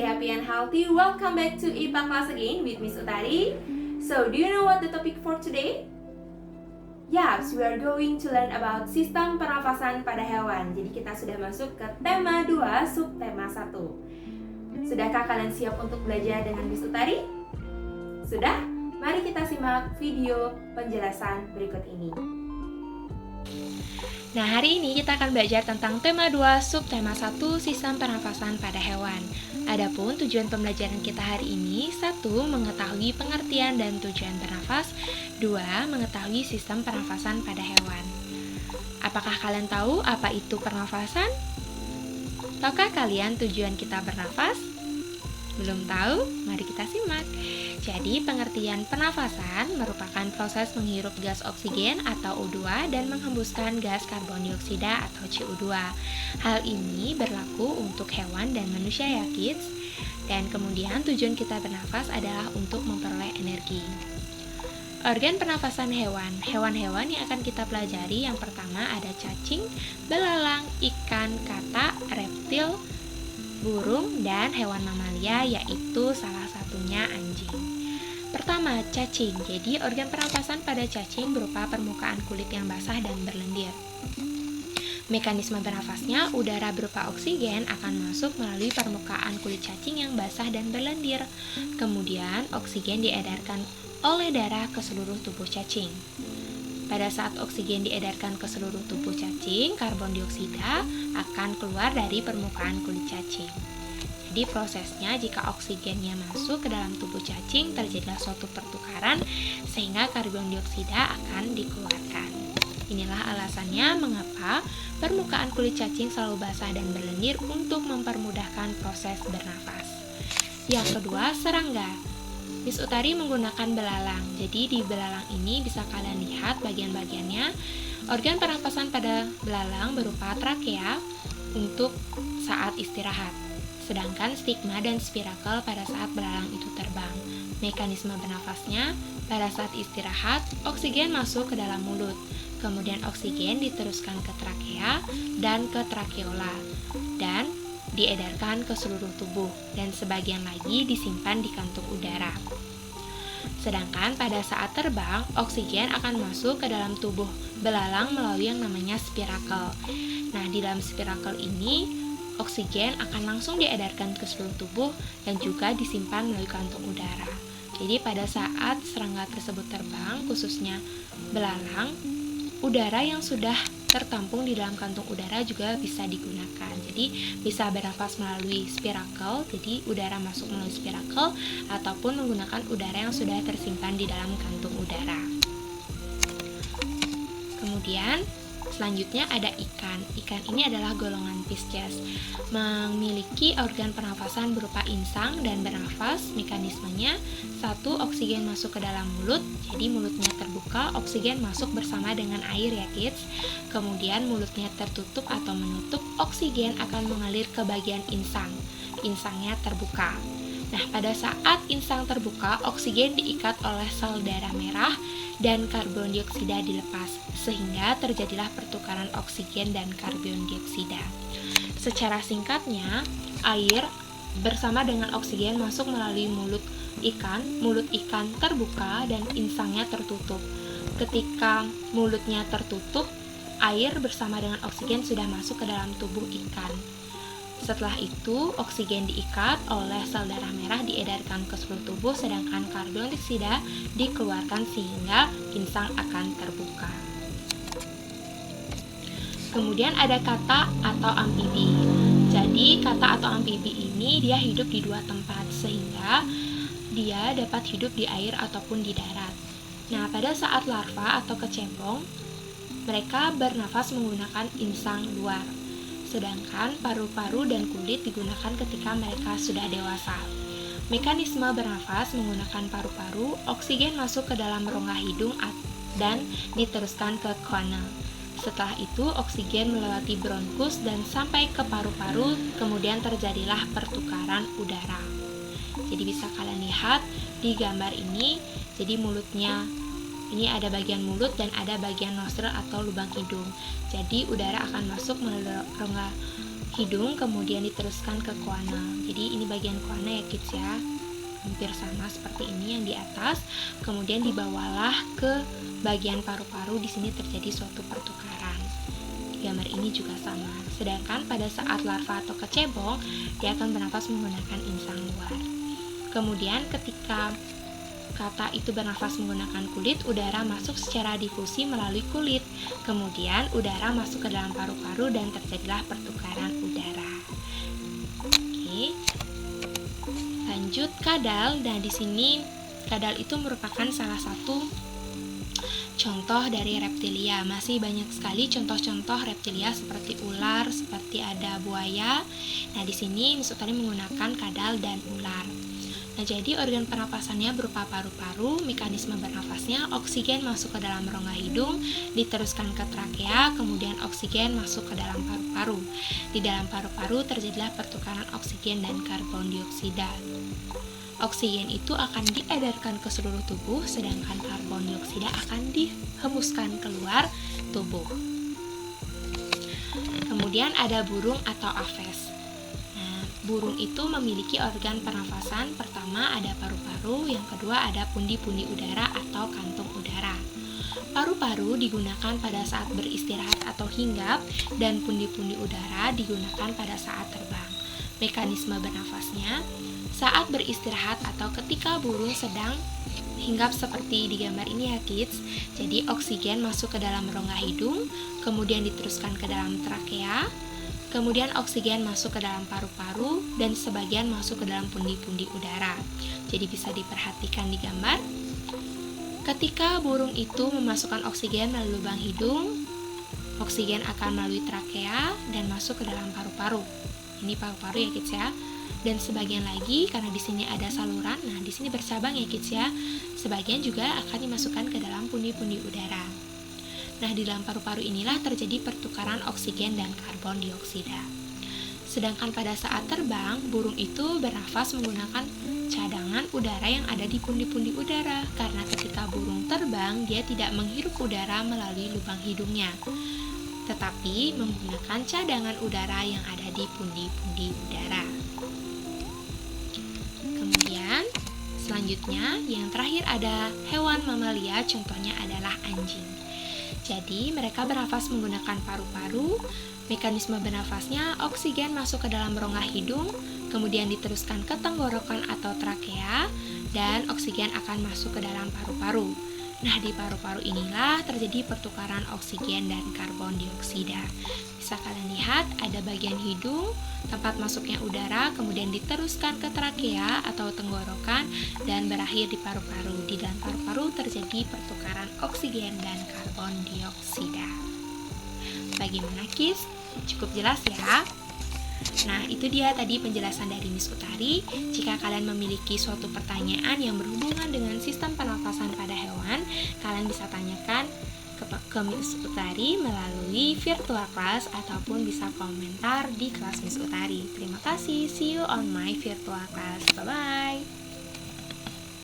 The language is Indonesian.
Happy and healthy. Welcome back to IPA class again with Miss Utari. So, do you know what the topic for today? Yes, we are going to learn about sistem pernafasan pada hewan. Jadi kita sudah masuk ke tema 2, subtema 1. Sudahkah kalian siap untuk belajar dengan Miss Utari? Sudah? Mari kita simak video penjelasan berikut ini. Nah, hari ini kita akan belajar tentang tema 2, subtema 1, sistem pernafasan pada hewan. Adapun tujuan pembelajaran kita hari ini, 1. Mengetahui pengertian dan tujuan bernafas, 2. Mengetahui sistem pernafasan pada hewan. Apakah kalian tahu apa itu pernafasan? Tahukah kalian tujuan kita bernafas? Belum tahu? Mari kita simak. Jadi, pengertian pernafasan merupakan proses menghirup gas oksigen atau O2 dan menghembuskan gas karbon dioksida atau CO2. Hal ini berlaku untuk hewan dan manusia ya kids. Dan kemudian tujuan kita bernafas adalah untuk memperoleh energi. Organ pernafasan hewan. Hewan-hewan yang akan kita pelajari yang pertama ada cacing, belalang, ikan, katak, reptil, burung, dan hewan mamalia yaitu salah satunya anjing. Pertama, cacing. Jadi, organ pernapasan pada cacing berupa permukaan kulit yang basah dan berlendir. Mekanisme bernafasnya, udara berupa oksigen akan masuk melalui permukaan kulit cacing yang basah dan berlendir. Kemudian, oksigen diedarkan oleh darah ke seluruh tubuh cacing. Pada saat oksigen diedarkan ke seluruh tubuh cacing, karbon dioksida akan keluar dari permukaan kulit cacing. Jadi prosesnya jika oksigennya masuk ke dalam tubuh cacing terjadilah suatu pertukaran sehingga karbon dioksida akan dikeluarkan. Inilah alasannya mengapa permukaan kulit cacing selalu basah dan berlendir untuk mempermudahkan proses bernafas. Yang kedua, serangga. Miss Utari menggunakan belalang. Jadi di belalang ini bisa kalian lihat bagian-bagiannya. Organ pernapasan pada belalang berupa trakea untuk saat istirahat. Sedangkan stigma dan spirakel pada saat belalang itu terbang. Mekanisme bernafasnya, pada saat istirahat, oksigen masuk ke dalam mulut. Kemudian oksigen diteruskan ke trakea dan ke trakeola. Dan diedarkan ke seluruh tubuh. Dan sebagian lagi disimpan di kantung udara. Sedangkan pada saat terbang, oksigen akan masuk ke dalam tubuh belalang melalui yang namanya spirakel. Nah, di dalam spirakel ini, oksigen akan langsung diedarkan ke seluruh tubuh dan juga disimpan melalui kantung udara. Jadi pada saat serangga tersebut terbang, khususnya belalang, udara yang sudah tertampung di dalam kantung udara juga bisa digunakan. Jadi bisa bernafas melalui spirakel, jadi udara masuk melalui spirakel, ataupun menggunakan udara yang sudah tersimpan di dalam kantung udara. Kemudian selanjutnya ada ikan. Ikan ini adalah golongan Pisces, memiliki organ pernafasan berupa insang dan bernafas. Mekanismenya, 1. Oksigen masuk ke dalam mulut, jadi mulutnya terbuka, oksigen masuk bersama dengan air ya kids. Kemudian mulutnya tertutup atau menutup, oksigen akan mengalir ke bagian insang. Insangnya terbuka. Nah, pada saat insang terbuka, oksigen diikat oleh sel darah merah dan karbon dioksida dilepas, sehingga terjadilah pertukaran oksigen dan karbon dioksida. Secara singkatnya, air bersama dengan oksigen masuk melalui mulut ikan terbuka dan insangnya tertutup. Ketika mulutnya tertutup, air bersama dengan oksigen sudah masuk ke dalam tubuh ikan. Setelah itu, oksigen diikat oleh sel darah merah diedarkan ke seluruh tubuh, sedangkan karbon dioksida dikeluarkan sehingga insang akan terbuka. Kemudian ada katak atau amfibi. Jadi, katak atau amfibi ini dia hidup di dua tempat, sehingga dia dapat hidup di air ataupun di darat. Nah, pada saat larva atau kecebong, mereka bernafas menggunakan insang luar. Sedangkan paru-paru dan kulit digunakan ketika mereka sudah dewasa. Mekanisme bernafas menggunakan paru-paru, oksigen masuk ke dalam rongga hidung dan diteruskan ke kanal. Setelah itu, oksigen melewati bronkus dan sampai ke paru-paru, kemudian terjadilah pertukaran udara. Jadi bisa kalian lihat di gambar ini, jadi mulutnya ini ada bagian mulut dan ada bagian nostril atau lubang hidung. Jadi udara akan masuk melalui rongga hidung, kemudian diteruskan ke koana. Jadi ini bagian koana ya kids ya, hampir sama seperti ini yang di atas. Kemudian dibawalah ke bagian paru-paru, di sini terjadi suatu pertukaran. Gambar ini juga sama. Sedangkan pada saat larva atau kecebong, dia akan bernafas menggunakan insang luar. Kemudian ketika kata itu bernafas menggunakan kulit, udara masuk secara difusi melalui kulit. Kemudian udara masuk ke dalam paru-paru dan terjadilah pertukaran udara. Oke. Lanjut kadal. Nah, di sini kadal itu merupakan salah satu contoh dari reptilia. Masih banyak sekali contoh-contoh reptilia seperti ular, seperti ada buaya. Nah, di sini Miss Utari menggunakan kadal dan ular. Nah, jadi organ pernapasannya berupa paru-paru, mekanisme bernafasnya oksigen masuk ke dalam rongga hidung, diteruskan ke trakea, kemudian oksigen masuk ke dalam paru-paru. Di dalam paru-paru terjadilah pertukaran oksigen dan karbon dioksida. Oksigen itu akan diedarkan ke seluruh tubuh, sedangkan karbon dioksida akan dihembuskan keluar tubuh. Kemudian ada burung atau aves. Burung itu memiliki organ pernafasan. Pertama ada paru-paru, yang kedua ada pundi-pundi udara atau kantung udara. Paru-paru digunakan pada saat beristirahat atau hinggap, dan pundi-pundi udara digunakan pada saat terbang. Mekanisme bernafasnya saat beristirahat atau ketika burung sedang hinggap seperti di gambar ini ya kids. Jadi oksigen masuk ke dalam rongga hidung, kemudian diteruskan ke dalam trakea, kemudian oksigen masuk ke dalam paru-paru dan sebagian masuk ke dalam pundi-pundi udara. Jadi bisa diperhatikan di gambar. Ketika burung itu memasukkan oksigen melalui lubang hidung, oksigen akan melalui trakea dan masuk ke dalam paru-paru. Ini paru-paru ya kids ya. Dan sebagian lagi karena di sini ada saluran, nah di sini bercabang ya kids ya. Sebagian juga akan dimasukkan ke dalam pundi-pundi udara. Nah, di dalam paru-paru inilah terjadi pertukaran oksigen dan karbon dioksida. Sedangkan pada saat terbang, burung itu bernafas menggunakan cadangan udara yang ada di pundi-pundi udara. Karena ketika burung terbang, dia tidak menghirup udara melalui lubang hidungnya, tetapi menggunakan cadangan udara yang ada di pundi-pundi udara. Kemudian, selanjutnya, yang terakhir ada hewan mamalia, contohnya adalah anjing. Jadi, mereka bernafas menggunakan paru-paru. Mekanisme bernafasnya oksigen masuk ke dalam rongga hidung, kemudian diteruskan ke tenggorokan atau trakea, dan oksigen akan masuk ke dalam paru-paru. Nah, di paru-paru inilah terjadi pertukaran oksigen dan karbon dioksida. Bisa kalian lihat ada bagian hidung, tempat masuknya udara, kemudian diteruskan ke trakea atau tenggorokan, dan berakhir di paru-paru. Di dalam paru-paru terjadi pertukaran oksigen dan karbon dioksida. Bagaimana kids? Cukup jelas ya? Nah, itu dia tadi penjelasan dari Miss Utari. Jika kalian memiliki suatu pertanyaan yang berhubungan dengan sistem pernafasan pada hewan, kalian bisa tanyakan ke Miss Utari melalui virtual class ataupun bisa komentar di kelas Miss Utari. Terima kasih, see you on my virtual class. Bye-bye.